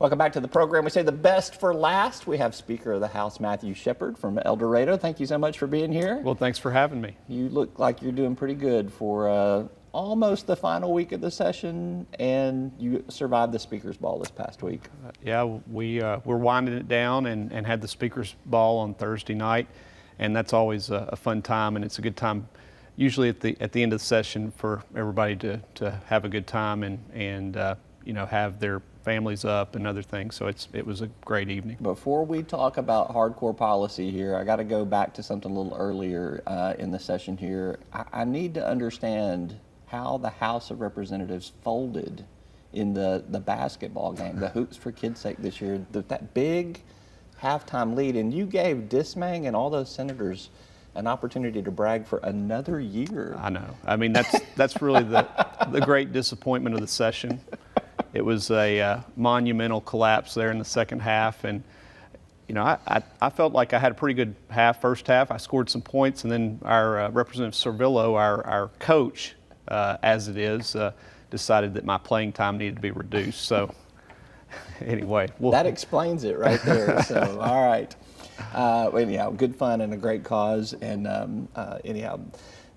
Welcome back to the program. We say the best for last. We have Speaker of the House Matthew Shepard from Dorado. Thank you so much for being here. Well, thanks for having me. You look like you're doing pretty good for almost the final week of the session, and you survived the Speaker's Ball this past week. Yeah, we're winding it down and had the Speaker's Ball on Thursday night, and that's always a fun time, and it's a good time usually at the end of the session for everybody to have a good time and have their families up and other things. So it was a great evening. Before we talk about hardcore policy here, I got to go back to something a little earlier in the session here. I need to understand how the House of Representatives folded in the basketball game, the Hoops for Kids' Sake this year, that big halftime lead, and you gave Dismang and all those senators an opportunity to brag for another year. I know. I mean, that's really the great disappointment of the session. It was a monumental collapse there in the second half, and I felt like I had a pretty good first half. I scored some points, and then our Representative Servillo, our coach, as it is, decided that my playing time needed to be reduced. So anyway. That explains it right there. So, all right. Anyhow, good fun and a great cause, and anyhow,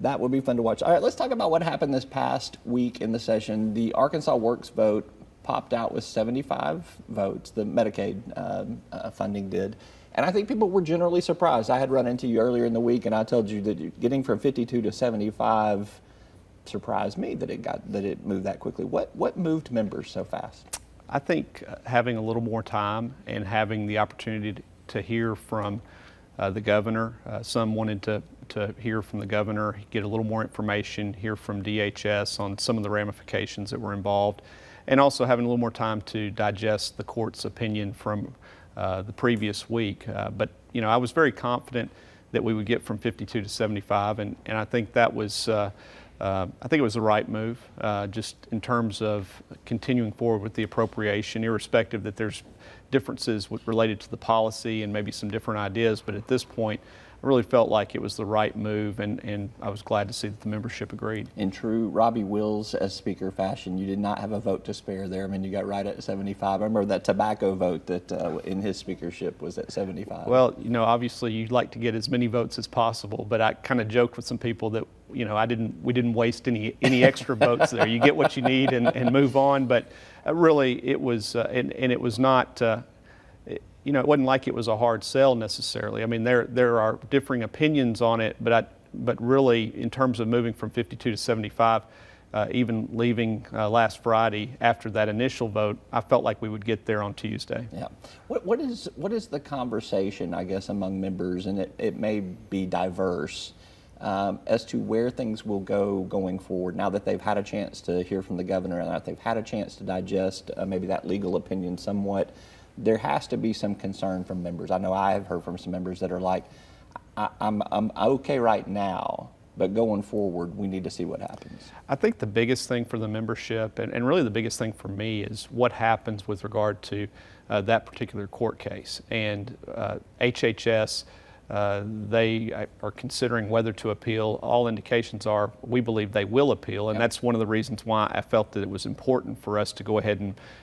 that would be fun to watch. All right, let's talk about what happened this past week in the session. The Arkansas Works vote popped out with 75 votes, the Medicaid funding did. And I think people were generally surprised. I had run into you earlier in the week, and I told you that getting from 52 to 75 surprised me that it moved that quickly. What moved members so fast? I think having a little more time and having the opportunity to hear from the governor. Some wanted to hear from the governor, get a little more information, hear from DHS on some of the ramifications that were involved, and also having a little more time to digest the court's opinion from the previous week. But I was very confident that we would get from 52 to 75, and I think that was I think it was the right move, just in terms of continuing forward with the appropriation, irrespective that there's differences related to the policy and maybe some different ideas. But at this point, I really felt like it was the right move, and I was glad to see that the membership agreed. In true Robbie Wills as Speaker fashion, you did not have a vote to spare there. I mean, you got right at 75. I remember that tobacco vote that in his speakership was at 75. Well, obviously you'd like to get as many votes as possible, but I kind of joked with some people that we didn't waste any extra votes there. You get what you need and move on. But really, it was and it was not. It wasn't like it was a hard sell necessarily. I mean, there are differing opinions on it, but really, in terms of moving from 52 to 75, even leaving last Friday after that initial vote, I felt like we would get there on Tuesday. Yeah. What is the conversation, I guess, among members, and it may be diverse, as to where things will go going forward now that they've had a chance to hear from the governor and that they've had a chance to digest maybe that legal opinion somewhat. There has to be some concern from members. I know I have heard from some members that are like, I'm okay right now, but going forward, we need to see what happens. I think the biggest thing for the membership, and really the biggest thing for me, is what happens with regard to that particular court case. And HHS, they are considering whether to appeal. All indications are we believe they will appeal, and that's one of the reasons why I felt that it was important for us to go ahead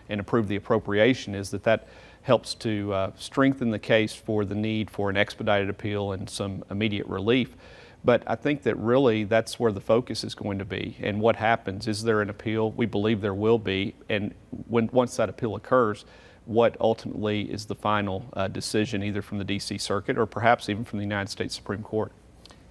and approve the appropriation, is that helps to strengthen the case for the need for an expedited appeal and some immediate relief. But I think that really that's where the focus is going to be. And what happens? Is there an appeal? We believe there will be. And once that appeal occurs, what ultimately is the final decision, either from the D.C. Circuit or perhaps even from the United States Supreme Court.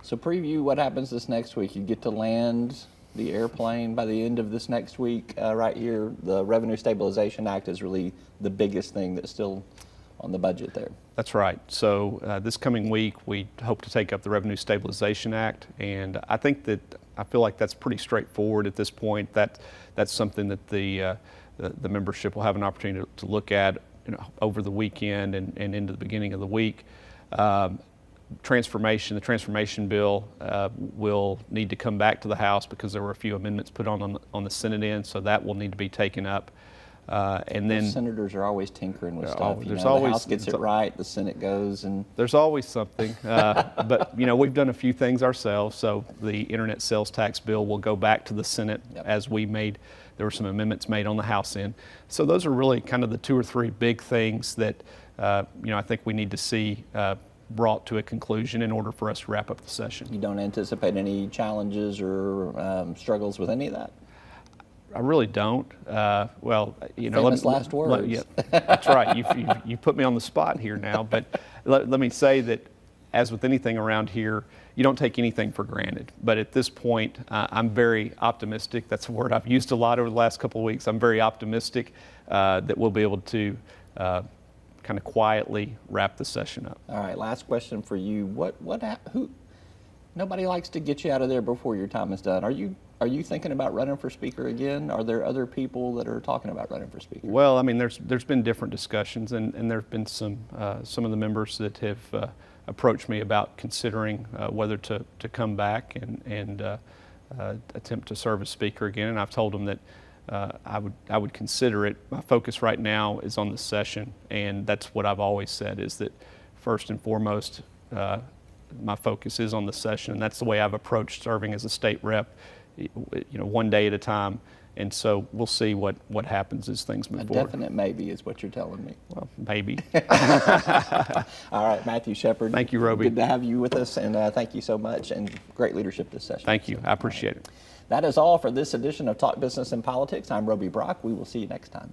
So preview what happens this next week. You get to land the airplane by the end of this next week right here. The Revenue Stabilization Act is really the biggest thing that's still on the budget there. That's right. So this coming week, we hope to take up the Revenue Stabilization Act, and I feel like that's pretty straightforward at this point. That's something that the membership will have an opportunity to look at over the weekend and into the beginning of the week. The transformation bill will need to come back to the House because there were a few amendments put on the Senate end, so that will need to be taken up. And then the senators are always tinkering with stuff. The House gets it right, the Senate goes, and there's always something. But we've done a few things ourselves. So the internet sales tax bill will go back to the Senate as we made There were some amendments made on the House end. So those are really kind of the 2 or 3 big things that I think we need to see brought to a conclusion in order for us to wrap up the session. You don't anticipate any challenges or struggles with any of that? I really don't. Well, Famous last words. Yeah, that's right. You put me on the spot here now, but let me say that, as with anything around here, you don't take anything for granted. But at this point, I'm very optimistic. That's a word I've used a lot over the last couple of weeks. I'm very optimistic that we'll be able to kind of quietly wrap the session up. All right, last question for you. Who? Nobody likes to get you out of there before your time is done. Are you thinking about running for speaker again? Are there other people that are talking about running for speaker? Well, I mean, there's been different discussions, and there have been some of the members that have approached me about considering whether to come back and attempt to serve as speaker again. And I've told them that I would consider it. My focus right now is on the session, and that's what I've always said, is that first and foremost, my focus is on the session, and that's the way I've approached serving as a state rep, one day at a time. And so we'll see what happens as things move forward. A definite maybe is what you're telling me. Well, maybe. All right, Matthew Shepard. Thank you, Roby. Good to have you with us, and thank you so much, and great leadership this session. Thank you. I appreciate it. That is all for this edition of Talk Business and Politics. I'm Roby Brock. We will see you next time.